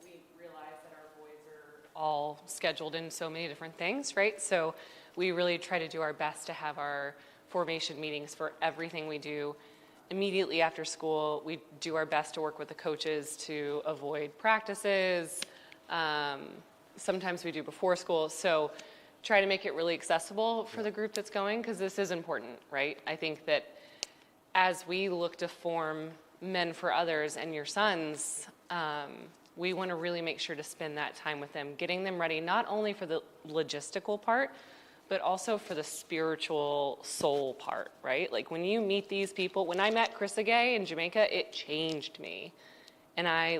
we realize that our boys are all scheduled in so many different things, right? So we really try to do our best to have our formation meetings for everything we do immediately after school. We do our best to work with the coaches to avoid practices. Sometimes we do before school. So try to make it really accessible for the group that's going, because this is important, right? I think that as we look to form men for others and your sons, we want to really make sure to spend that time with them, getting them ready not only for the logistical part, but also for the spiritual soul part, right? Like when you meet these people, when I met Chris Agay in Jamaica, it changed me. And I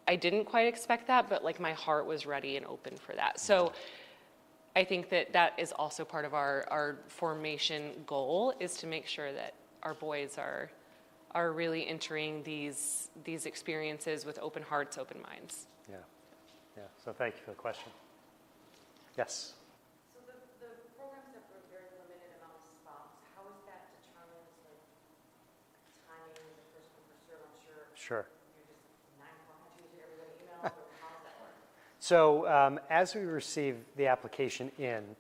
didn't quite expect that, but like my heart was ready and open for that. So I think that is also part of our formation goal, is to make sure that our boys are really entering these experiences with open hearts, open minds. Yeah. So thank you for the question. Yes. So the programs have a very limited amount of spots. How is that determined? Like timing, the first come, first serve, I'm sure. Sure. You're just 9 o'clock on Tuesday, everybody emails, or how does that work? So as we receive the application in,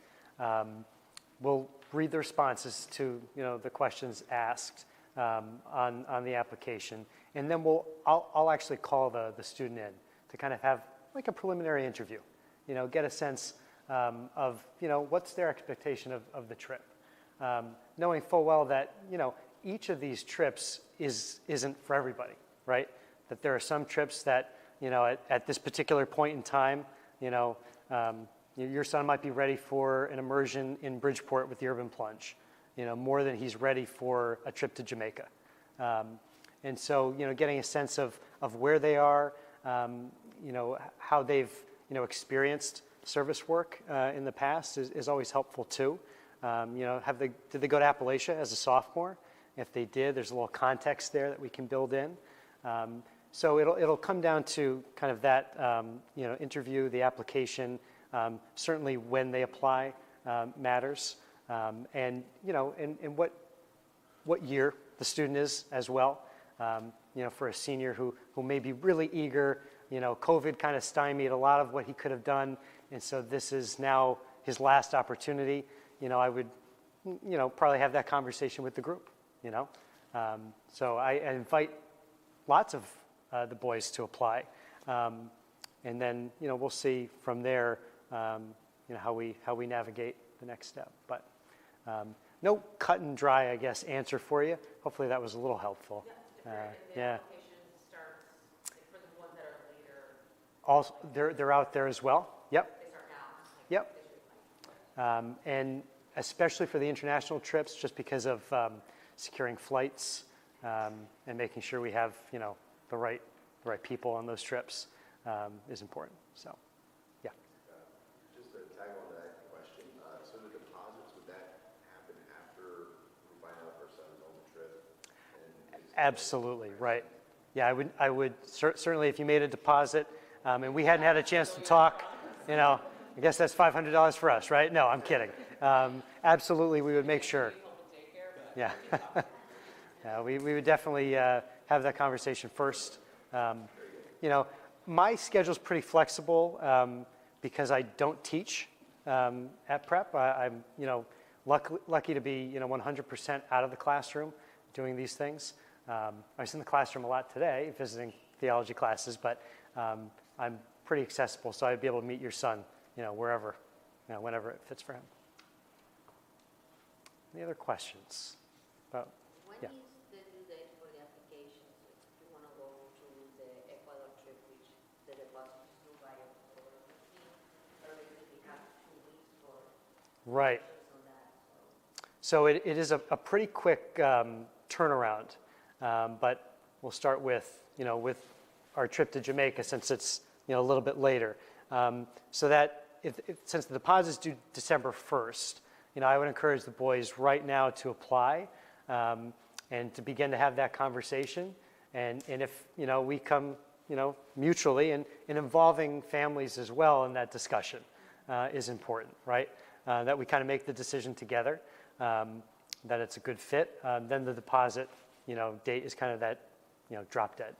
we'll read the responses to the questions asked on the application, and then I'll actually call the student in to kind of have like a preliminary interview, get a sense of what's their expectation of the trip, knowing full well that each of these trips isn't for everybody, right? That there are some trips that at this particular point in time, your son might be ready for an immersion in Bridgeport with the urban plunge, more than he's ready for a trip to Jamaica. And so, getting a sense of where they are, how they've, experienced service work in the past is always helpful too. Did they go to Appalachia as a sophomore? If they did, there's a little context there that we can build in. So it'll come down to kind of that, interview, the application. Certainly when they apply matters, and what year the student is as well. For a senior who may be really eager, COVID kind of stymied a lot of what he could have done, and so this is now his last opportunity. I would, probably have that conversation with the group. So I invite lots of the boys to apply, and then we'll see from there, how we navigate the next step. But no cut and dry, I guess, answer for you. Hopefully that was a little helpful. Yeah. For the ones that are later. Also, they're out there as well. Yep. They start now. Yep. And especially for the international trips, just because of securing flights, and making sure we have, the right people on those trips is important. So, yeah. Just to tag on to that question, so the deposits, would that happen after we find out if our son's on the trip? Absolutely, right. Yeah, I would certainly, if you made a deposit, and we hadn't had a chance to talk, I guess that's $500 for us, right? No, I'm kidding. Absolutely, we would make sure. Yeah. Yeah, we would definitely have that conversation first. My schedule's pretty flexible because I don't teach at prep. I'm, lucky to be, 100% out of the classroom doing these things. I was in the classroom a lot today visiting theology classes, but I'm pretty accessible, so I'd be able to meet your son, wherever, whenever it fits for him. Any other questions? When is the due date for the applications? If you want to go to the Ecuador trip, which the deposit is due by October 15th, or basically have 2 weeks for Right. on that. So it is a pretty quick turnaround, but we'll start with, with our trip to Jamaica since it's, a little bit later. So that since the deposit is due December 1st, I would encourage the boys right now to apply and to begin to have that conversation. And if, we come, mutually and involving families as well in that discussion is important, right? That we kind of make the decision together, that it's a good fit. Then the deposit, date is kind of that, drop dead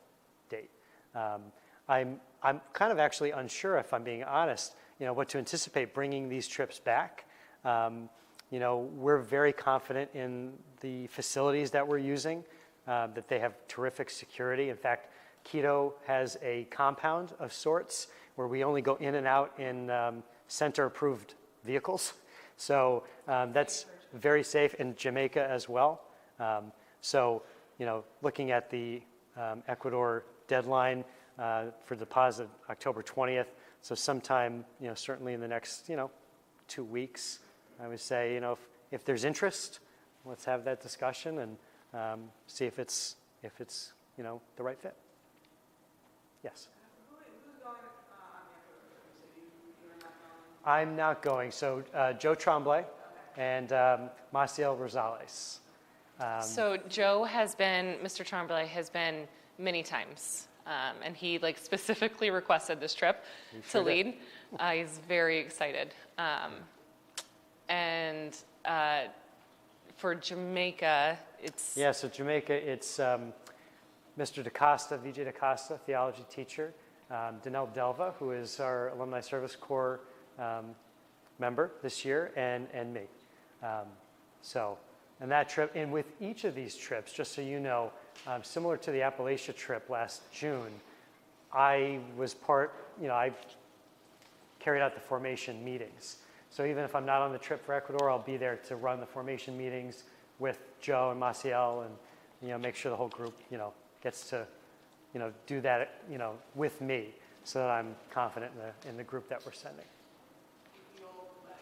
date. I'm kind of actually unsure, if I'm being honest, what to anticipate bringing these trips back. We're very confident in the facilities that we're using, that they have terrific security. In fact, Quito has a compound of sorts where we only go in and out in center-approved vehicles. So that's very safe, in Jamaica as well. So, looking at the Ecuador deadline for deposit, October 20th, so sometime, certainly in the next, 2 weeks, I would say, if there's interest, let's have that discussion and see if it's the right fit. Yes. Who's going on the Ecuador trip? So you're not going? I'm not going. So Joe Tremblay and Maciel Rosales. So Mr. Tremblay has been many times, and he specifically requested this trip to lead. He's very excited. And for Jamaica, it's... Yeah, so Jamaica, it's Mr. DaCosta, Vijay DaCosta, theology teacher, Danelle Delva, who is our Alumni Service Corps member this year, and me. And that trip, and with each of these trips, just so you know, similar to the Appalachia trip last June, I was I carried out the formation meetings. So even if I'm not on the trip for Ecuador, I'll be there to run the formation meetings with Joe and Maciel and, make sure the whole group, gets to, do that, with me so that I'm confident in the group that we're sending. You'll let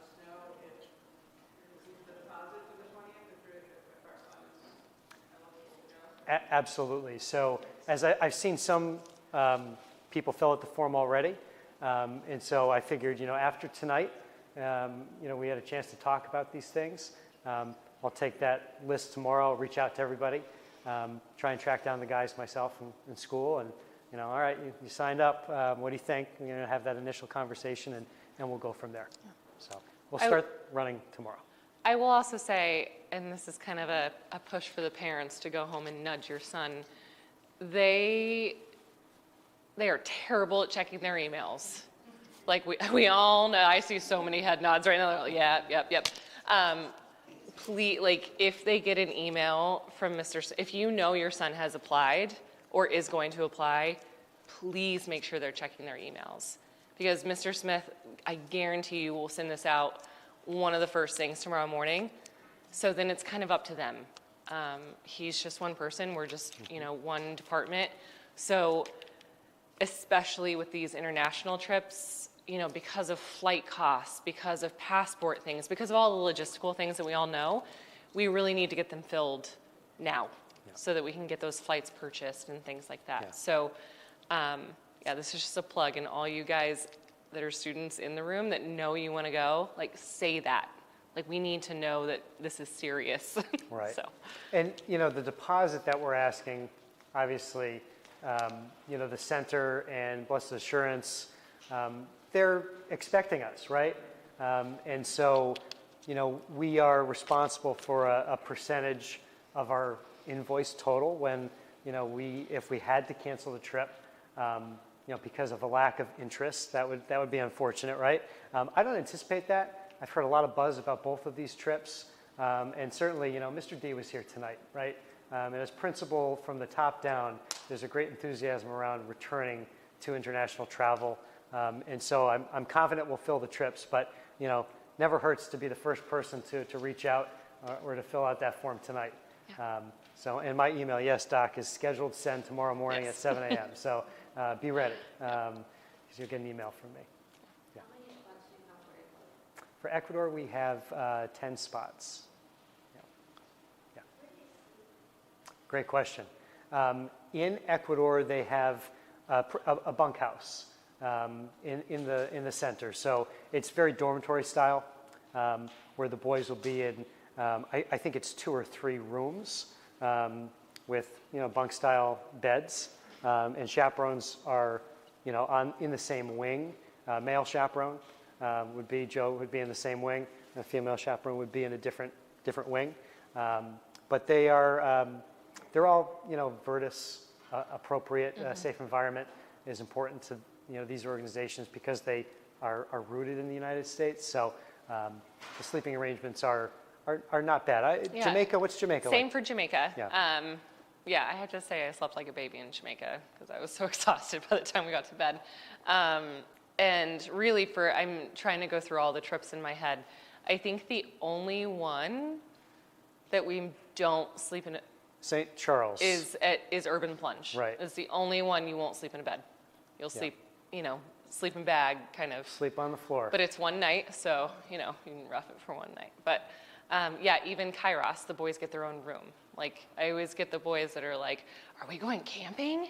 us know if you receive the deposit for the 20th, if our son is eligible to go? Absolutely. So as I've seen some people fill out the form already, and so I figured, after tonight, we had a chance to talk about these things. I'll take that list tomorrow, I'll reach out to everybody, try and track down the guys myself in school, and all right, you signed up. What do you think? We're going to have that initial conversation, and we'll go from there. So we'll start running tomorrow. I will also say, and this is kind of a push for the parents to go home and nudge your son, they are terrible at checking their emails. We all know, I see so many head nods right now. They're like, yep. Please, if they get an email from if you know your son has applied or is going to apply, please make sure they're checking their emails. Because Mr. Smith, I guarantee you, will send this out one of the first things tomorrow morning. So then it's kind of up to them. He's just one person. We're just, one department. So especially with these international trips, because of flight costs, because of passport things, because of all the logistical things that we all know, we really need to get them filled now so that we can get those flights purchased and things like that. Yeah. So, yeah, this is just a plug, and all you guys that are students in the room that know you want to go, like, say that. Like, we need to know that this is serious. Right. So, And, you know, the deposit that we're asking, obviously, you know, the center and Blessed Assurance, they're expecting us, right? And so, you know, we are responsible for a percentage of our invoice total when, you know, if we had to cancel the trip, you know, because of a lack of interest, that would be unfortunate, right? I don't anticipate that. I've heard a lot of buzz about both of these trips, and certainly, you know, Mr. D was here tonight, right? And as principal from the top down, there's a great enthusiasm around returning to international travel, and so I'm confident we'll fill the trips, but, you know, never hurts to be the first person to reach out or to fill out that form tonight. Yeah. So, and my email, yes, Doc, is scheduled to send tomorrow morning at 7 a.m. So be ready, because you'll get an email from me. Yeah. How many spots do you have for Ecuador? For Ecuador, we have 10 spots. Yeah. Yeah. Great question. In Ecuador, they have a bunkhouse in the center. So it's very dormitory style, where the boys will be in, I think it's 2 or 3 rooms with, you know, bunk style beds. And chaperones are, you know, in the same wing. Male chaperone would be in the same wing. And a female chaperone would be in a different wing. But they're all, you know, Virtus appropriate. Safe environment is important to, you know, these organizations because they are rooted in the United States. So the sleeping arrangements are not bad. Yeah. Jamaica, what's Jamaica same like? for Jamaica. Yeah. Yeah, I have to say I slept like a baby in Jamaica because I was so exhausted by the time we got to bed. And really, I'm trying to go through all the trips in my head. I think the only one that we don't sleep in St. Charles. is Urban Plunge. Right. It's the only one you won't sleep in a bed. You'll Yeah. sleep, you know, sleeping bag kind of. Sleep on the floor. But it's one night, so, you know, you can rough it for one night. But yeah, even Kairos, the boys get their own room. Like, I always get the boys that are like, are we going camping?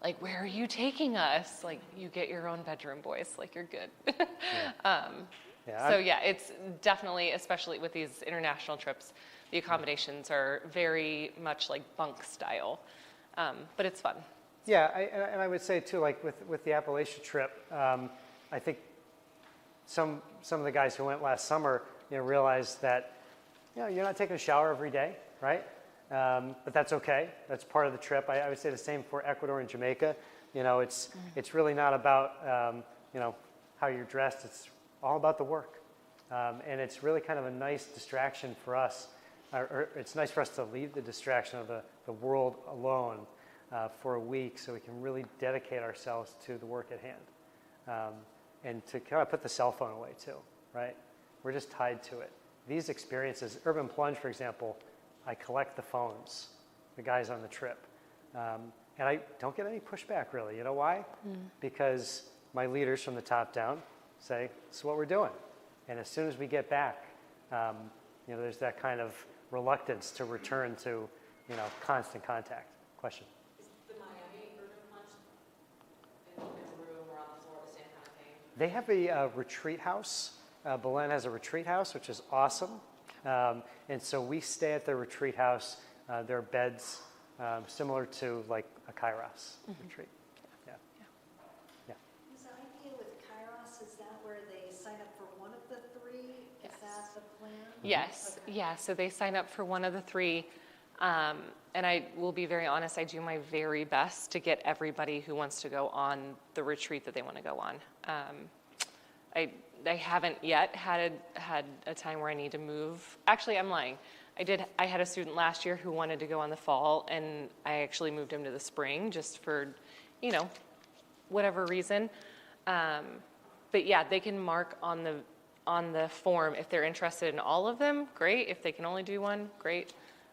Like, where are you taking us? Like, you get your own bedroom, boys. Like, you're good. Yeah, So yeah, it's definitely, especially with these international trips, the accommodations are very much like bunk style, but it's fun. Yeah, and I would say too, like with the Appalachia trip, I think some of the guys who went last summer, you know, realized that, you know, you're not taking a shower every day, right? But that's okay. That's part of the trip. I would say the same for Ecuador and Jamaica. You know, it's really not about you know, how you're dressed. It's all about the work, and it's really kind of a nice distraction for us. Or it's nice for us to leave the distraction of the world alone for a week, so we can really dedicate ourselves to the work at hand, and to kind of put the cell phone away too, right? We're just tied to it. These experiences, Urban Plunge, for example, I collect the phones, the guys on the trip, and I don't get any pushback really. You know why? Because my leaders from the top down say, this is what we're doing. And as soon as we get back, you know, there's that kind of reluctance to return to, you know, constant contact. Question? Is the Miami Urban Plunge in the room or on the floor the same kind of thing? They have a retreat house. Belen has a retreat house, which is awesome. And so we stay at the retreat house. There are beds similar to like a Kairos retreat. Yeah. Yeah. Is the idea with Kairos, is that where they sign up for one of the 3? Yes. Is that the plan? Yes, Okay. yeah, so they sign up for one of the 3. And I will be very honest, I do my very best to get everybody who wants to go on the retreat that they want to go on. I haven't yet had a time where I need to move. Actually, I'm lying. I had a student last year who wanted to go on the fall, and I actually moved him to the spring just for, you know, whatever reason. But yeah, they can mark on the form if they're interested in all of them, great. If they can only do one, great.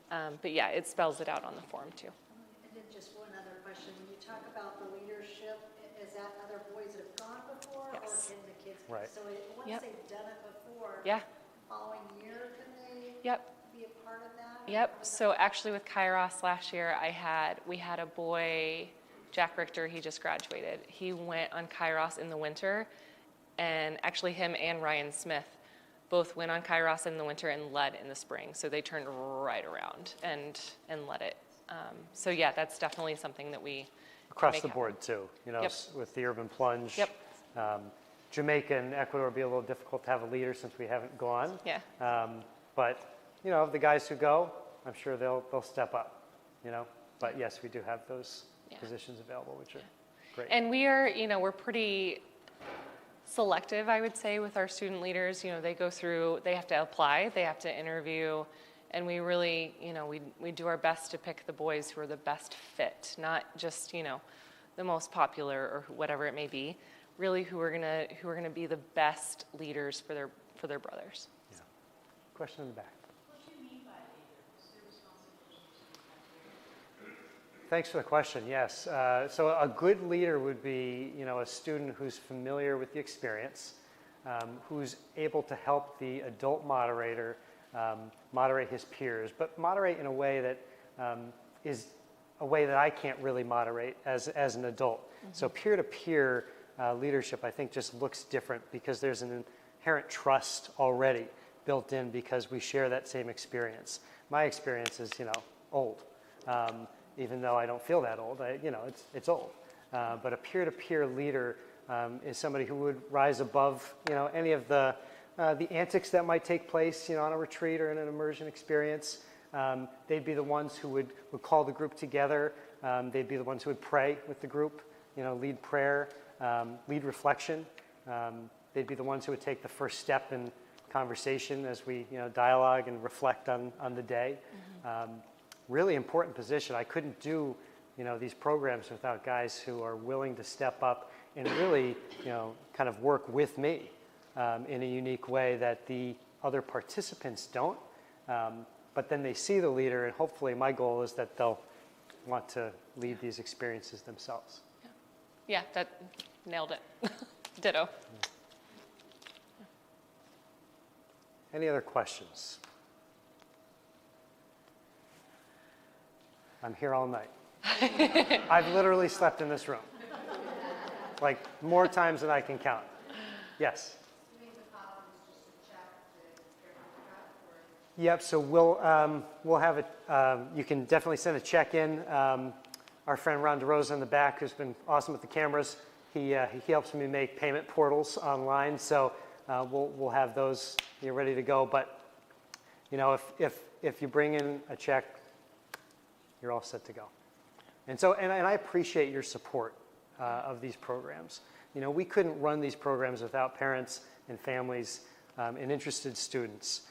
But yeah, it spells it out on the form too. And then just one other question. When you talk about the leadership, is that other boys that have gone before? Yes. Or can the kids? Right. So once Yep. they've done it before, Yeah. following year, can they? Yep. be a part of that? Yep, so actually with Kairos last year, we had a boy, Jack Richter, he just graduated. He went on Kairos in the winter, and actually him and Ryan Smith both went on Kairos in the winter and led in the spring. So they turned right around and led it. So yeah, that's definitely something that we Across make the happen. board too, you know, Yep. with the urban plunge. Yep. Jamaica and Ecuador would be a little difficult to have a leader since we haven't gone. Yeah. But, you know, the guys who go, I'm sure they'll step up, you know. But yes, we do have those positions available, which are great. And we are, you know, we're pretty selective, I would say, with our student leaders. You know, they go through, they have to apply, they have to interview, and we really, you know, we do our best to pick the boys who are the best fit, not just, you know, the most popular or whatever it may be, really who are gonna be the best leaders for their brothers. Yeah. Question in the back. What do you mean by leader? What's their responsibility? Thanks for the question. Yes. So a good leader would be, you know, a student who's familiar with the experience, who's able to help the adult moderator moderate his peers, but moderate in a way that is a way that I can't really moderate as an adult. Mm-hmm. So peer-to-peer leadership, I think, just looks different because there's an inherent trust already built in because we share that same experience. My experience is, you know, old. Even though I don't feel that old, you know, it's old. But a peer-to-peer leader is somebody who would rise above, you know, any of the antics that might take place, you know, on a retreat or in an immersion experience. They'd be the ones who would call the group together. They'd be the ones who would pray with the group, you know, lead prayer, lead reflection. They'd be the ones who would take the first step in conversation as we, you know, dialogue and reflect on the day. Mm-hmm. Really important position. I couldn't do, you know, these programs without guys who are willing to step up and really, you know, kind of work with me in a unique way that the other participants don't. But then they see the leader, and hopefully my goal is that they'll want to lead these experiences themselves. Yeah, that nailed it. Ditto. Any other questions? I'm here all night. I've literally slept in this room, like more times than I can count. Yes? You mean the deposit is just a check to Fairfield? Yep, so we'll have it, you can definitely send a check in. Our friend Ron DeRosa in the back, who's been awesome with the cameras, he helps me make payment portals online, so we'll have those, you know, ready to go. But, you know, if you bring in a check, you're all set to go. And so, and I appreciate your support of these programs. You know, we couldn't run these programs without parents and families and interested students.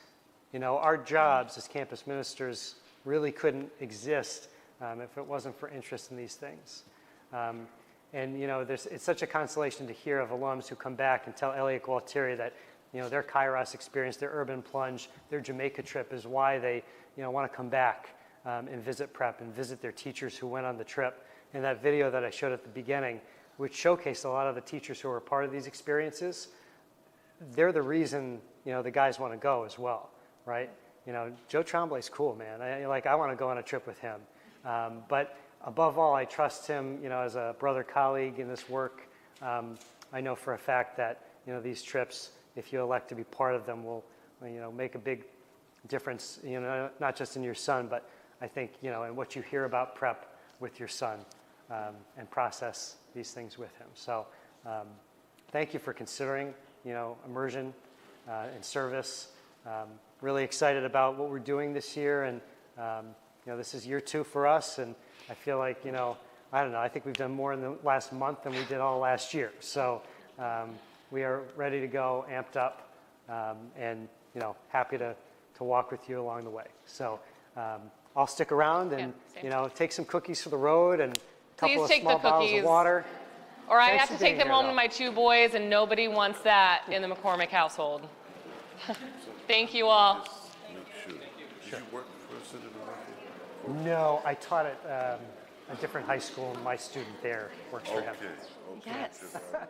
You know, our jobs as campus ministers really couldn't exist if it wasn't for interest in these things. And, you know, it's such a consolation to hear of alums who come back and tell Elliot Gualtieri that, you know, their Kairos experience, their urban plunge, their Jamaica trip is why they, you know, want to come back and visit prep and visit their teachers who went on the trip. And that video that I showed at the beginning, which showcased a lot of the teachers who were part of these experiences, they're the reason, you know, the guys want to go as well, right? You know, Joe Tremblay's cool, man. I want to go on a trip with him. But above all, I trust him, you know, as a brother colleague in this work. I know for a fact that, you know, these trips, if you elect to be part of them, will, you know, make a big difference, you know, not just in your son, but I think, you know, in what you hear about prep with your son and process these things with him. So thank you for considering, you know, immersion and service. Really excited about what we're doing this year, and you know, this is year 2 for us, and I feel like, you know, I don't know, I think we've done more in the last month than we did all last year. So we are ready to go, amped up, and, you know, happy to walk with you along the way. So I'll stick around and, you know, take some cookies for the road and a couple of small bottles of water. Or I have to take them home to my 2 boys, and nobody wants that in the McCormick household. Thank you all. Make sure. Did you work for Senator Murphy? No, I taught at a different high school, and my student there works for him. Okay. Yes. So one